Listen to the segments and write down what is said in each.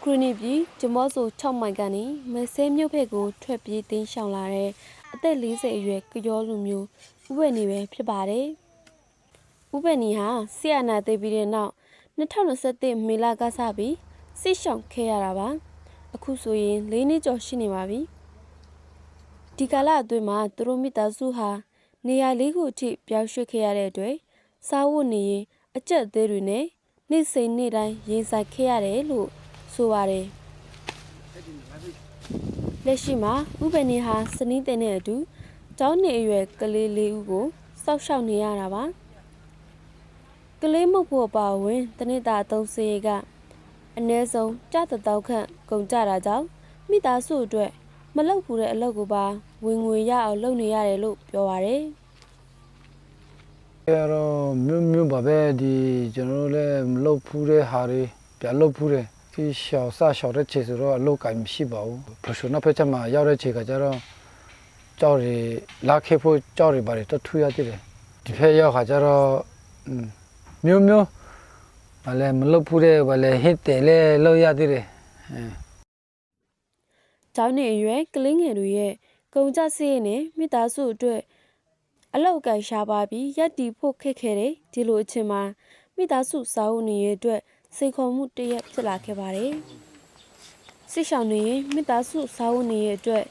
ခရနီပြည်ဂျမော့ဆို6မိုင်ကနေမဆဲမြို့ဖက်ကိုထွက်ပြေးတင်းရှောင်လာတဲ့အသက်40အရွယ်ကြောလူမျိုးဥပနေပဲဖြစ်ပါတယ်။ဥပနေဟာဆီယနာသိပြီးတဲ့နောက်2021မေလကစပြီးဆိတ်ရှောင်ခဲ့ရတာပါ။အခုဆိုရင်၄နှစ်ကျော်ရှိနေပါပြီ။ဒီကာလအတွင်းမှာသူတို့မိသားစုဟာနေရာလေးခုအထိပြောင်းရွှေ့ခဲ့ရတဲ့အတွက်စားဝတ်နေရေးအကျက်သေးတွေနဲ့နေ့စဉ်နေ့တိုင်းရင်ဆိုင်ခဲ့ရတယ်လို့ဆိုပါတယ်လက်ရှိမှာဥပနေဟာစနီးတဲ့နဲ့အတူကျောင်းနေအရွယ်ကလေး၄ဦးကိုစောက်ရှောက်နေရတာပါကလေးမုတ်ဖို့ပါဝင်တနစ်တာအသုံးစရိတ်ကအနည်းဆုံးကျ1000ခန့်ကုန်ကြတာကြောင့်မိသားစုအတွက်မလုပ်ဘူးတဲ့အလုပ်ကိုပါဝင်ငွေရအောင်လုပ်နေရတယ်လို့ပြောပါတယ်အဲ့တော့မြို့ပါပဲဒီကျွန်တော်တို့လည်းမလုပ်ဘူးတဲ့ဟာတွေပြန်လုပ်ဘူးတဲ့ဒီရှောက်တဲ့ခြေဆိုတော့အလုပ်ကမရှိပါဘူးပရိုဖက်ရှင်နယ်ဖက်ချက်မှာရောက်တဲ့ခြေကကျတော့ကြောက်တွေလာခဲ့ဖို့ကြောက်တွေပါတယ်တထူရသေးတယ်ဒီဖက်ရောက်ခါကျတော့မြို့ဘာလဲမလုပ်ဘူးတဲ့ဘာလဲဟစ်တယ်လဲလုပ်ရသေးတယ်ကျောင်းနေအရွယ်ကလေးငယ်တွေရဲ့ကုန်ကြစရိတ်နဲ့မိသားစုအတွက်အလောက်ကန်ရှားပါပြီးရက်တီဖို့ခက်ခဲတယ်ဒီလိုအချိန်မှာမိသားစုစာအုပ်နေရဲ့အတွက်စိတ်ခေါ်မှုတရက်ဖြစ်လာခဲ့ပါတယ်ဆိတ်ရှောင်နေရင်မိသားစုစာအုပ်နေရဲ့အတွက်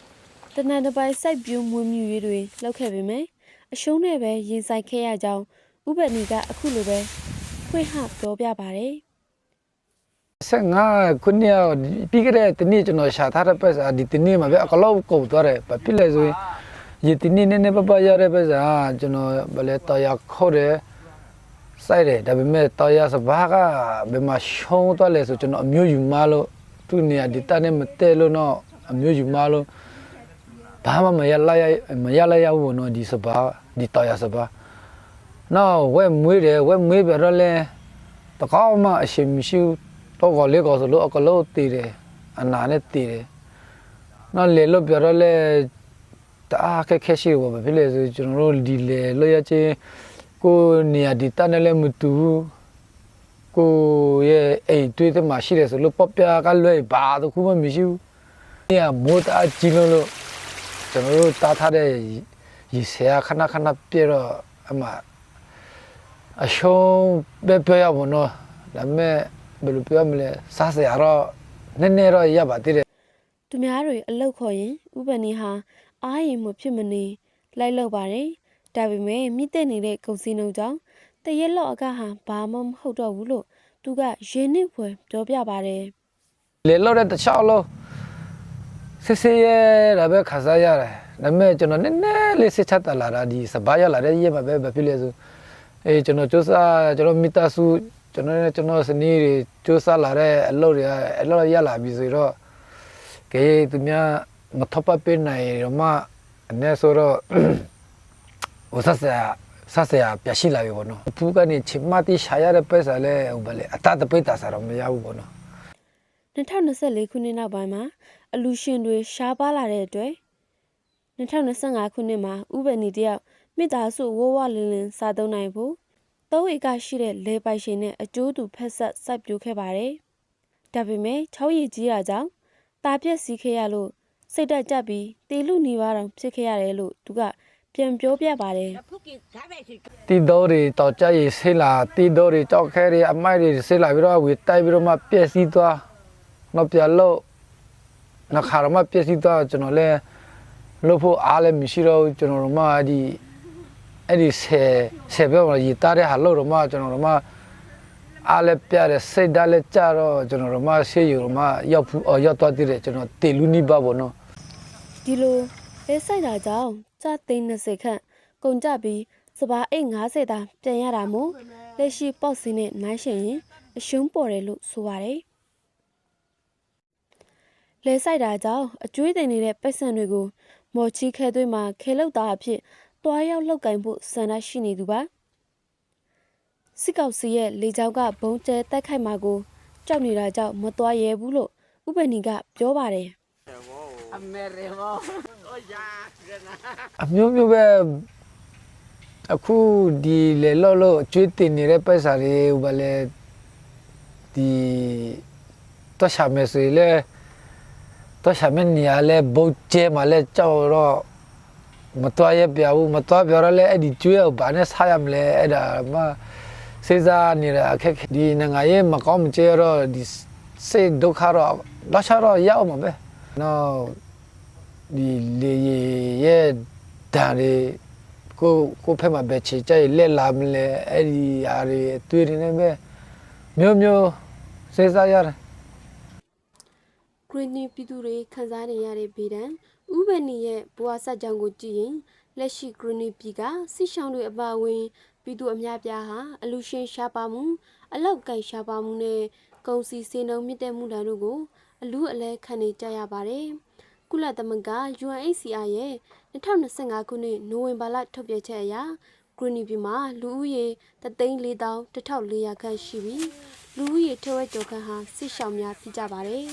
တနန်တစ်ပိုင်းစိုက်ပြိုးမွေးမြူရေးတွေလုပ်ခဲ့ပေမယ့်အရှုံးနဲ့ပဲရင်ဆိုင်ခဲ့ရကြောင်းဥပနီကအခုလိုပဲဖွင့်ဟပြောပြပါတယ်15ခုနှစ်ပြီးခဲ့တဲ့တနေ့ကျွန်တော်ရှာထားတဲ့ပတ်စာဒီတနေ့မှာပဲအကလောက်ကုန်သွားတယ်ဘာဖြစ်လဲဆိုရင်ဒီတနေ့နဲ့ပပရတဲ့ပတ်စာကျွန်တော်ဗလဲတော်ရခေါ်တယ်စိုက်တယ်ဒါပေမဲ့တော်ရစဘာကဘယ်မှာရှုံးသွားလဲဆိုကျွန်တော်အမျိုးယူမလို့သူ့နေရာဒီတနဲ့မတဲလို့တော့အမျိုးယူမလို့ဘာမှမရလိုက်ရဘူးနော်ဒီစဘာဒီတော်ရစဘာနော်ဝဲမွေးတယ်ဝဲမွေးပြတော့လဲတကောက်မှအရှင်မရှိတော့ကောလေးကောဆိုလို့အကလို့တည်တယ်အနာနဲ့တည်တယ်နော်လေလို့ပြတော့လဲတအားခက်ရှိဘောပဲဖြစ်လေဆိုကျွန်တော်တို့ဒီလေလို့ရချင်းကိုနေရာဒီတနဲ့လည်းမတူကိုရဲ့အိမ်တွေးတဲ့မှာရှိတယ်ဆိုလို့ပေါပြကလွဲဘာတခုမှမရှိဘူးနေရာမိုးတအားကြီးလို့ကျွန်တော်တို့တားထားတဲ့ရေဆရာခဏပြတော့အမအရှုံးပဲပြရမလို့ဒါပေမဲ့ဘယ်လိုပြောမလဲစားစရာတော့နည်းနည်းတော့ရပါသေးတယ်သူများတွေအလောက်ခေါ်ရင်ဥပနီဟာအားရင်မဖြစ်မနေလိုက်လောက်ပါတယ်ဒါပေမဲ့မိတဲ့နေတဲ့ကုန်စည်နှုန်းကြောင့်တရက်လောက်အကဟာဘာမှမဟုတ်တော့ဘူးလို့သူကရင်းနှီးဖွယ်ပြောပြပါတယ်လေလောက်တဲ့တခြားလို့စစ်ရတာပဲခါစားရတယ်ဒါပေမဲ့ကျွန်တော်နည်းနည်းလေးစစ်ချက်တလာတာဒီစပါးရလာတဲ့ရက်မှာပဲဖြစ်လေဆိုကျွန်တော်စူးစမ်းကျွန်တော်မိသားစုကျွန်တော်စနေတွေစူးစမ်းလာတဲ့အလုပ်တွေအလုပ်ရလာပြီဆိုတော့ကဲသူများမထပ်ပေးနိုင်တော့မှအနေဆိုတော့ဟိုဆက်စရာပြရှိလာပြီပေါ့နော်ဖူးကနေချမတိရှာရတဲ့ပဲစားလဲဟိုဗလေအတတပိတ်တာစားတော့မရဘူးပေါ့နော်2024ခုနှစ်နောက်ပိုင်းမှာအလူရှင်တွေရှားပါလာတဲ့အတွက်2025ခုနှစ်မှာဥပနီတယောက်မိသားစုဝဝလင်းလင်းစားသုံးနိုင်ဖို့3ဧကရှိတဲ့လေပိုင်ရှင်နဲ့အကျိုးတူဖက်ဆက်စိုက်ပျိုးခဲ့ပါတယ်။ဒါပေမဲ့ချောင်းရည်ကြီးတာကြောင့်တာပြက်စီးခဲ့ရလို့စိတ်တက်ကြပြီးတေလူနေပါတော့ဖြစ်ခဲ့ရတယ်လို့သူကပြန်ပြောပြပါတယ်။တီတော်တွေတောက်ကြရဆေးလာတီတော်တွေကြောက်ခဲတွေအမိုက်တွေဆေးလာပြီးတော့ဝေတိုက်ပြီးတော့မှပြက်စီးသွားတော့ပြလို့နှခါရမပြက်စီးသွားကျွန်တော်လည်းလို့ဖို့အားလည်းမရှိတော့ကျွန်တော်တို့မှအဲ့ဒီဆယ်ပြောရည်တားတဲ့ဟာလို့တော့မှကျွန်တော်တို့မှအားလည်းပြတဲ့စိတ်ဓာတ်လည်းကြတော့ကျွန်တော်တို့မှဆေးယူတော့မှရောက်သွားသေးတယ်ကျွန်တော်တေလူနိဘပေါ့နော်ဒီလိုလဲဆိုင်တာကြောင့်စသိန်း20ခန့်ကုန်ကြပြီးစပါးအိတ်90တာပြန်ရတာမို့လက်ရှိပေါ့စင်းနဲ့နိုင်ရှင်ရင်အရှုံးပေါ်တယ်လို့ဆိုပါတယ်လဲဆိုင်တာကြောင့်အကျွေးတင်နေတဲ့ပိုက်ဆံတွေကိုမော်ချီခဲသွေးမှာခဲလောက်တာအဖြစ်တွားရောက်လောက်ကင်ဖို့စံနှရှိနေသူပါစစ်ကောက်စီရဲ့လေကြောင်းကဘုံကျဲတိုက်ခိုက်မှာကိုကြောက်နေတာကြောင့်မတွားရဲဘူးလို့ဥပနီကပြောပါတယ်အမျိုးပဲအခုဒီလေလို့ကျွေးတင်နေတဲ့ပိုက်ဆံတွေဘာလဲဒီတ တော့ရှာမယ်ဆိုရင်လည်းတော့ရှာမယ်နေရာလဲဘုတ်ကျဲမှာလဲကြောက်တော့မတော်ရပြဘူးမတော်ပြတော့လဲအဲ့ဒီကျွေးကိုဘာနဲ့စားရမလဲအဲ့ဒါမှစေစားနေတာအခက်ဒီငါရဲ့မကောင်းမကျဲတော့ဒီစိတ်ဒုက္ခတော့တော့ချတော့ရောက်မှာပဲနော်ဒီလေရဲ့ဓာတ်ကိုဖက်မှာပဲချေကြိုက်လက်လာမလဲအဲ့ဒီအားတွေတွေ့နေနေပဲမျိုးစေစားရတယ် ဂရင်းနီပြည်သူတွေခန်းစားနေရတဲ့ဗေဒံဥပနီရဲ့ဘဝဆက်ကြောင်းကိုကြည့်ရင်လက်ရှိဂရင်းနီပြည်ကစစ်ရှောင်းတွေအပါအဝင်ပြည်သူအများပြားဟာအလူရှင်ရှားပါမှုအလောက်ကိုက်ရှားပါမှုနဲ့ကုန်စည်စည်နှုန်းမြင့်တက်မှုတန်းတို့ကိုအလူအလဲခံနေကြရပါတယ်ကုလသမဂ္ဂ UNHCR ရဲ့2025ခုနှစ်နိုဝင်ဘာလထုတ်ပြန်ချက်အရဂရင်းနီပြည်မှာလူဦးရေ3,400,1,400 ခန့်ရှိပြီးလူဦးရေထက်ဝက်ကျော်ခန့်ဟာစစ်ရှောင်းများဖြစ်ကြပါတယ်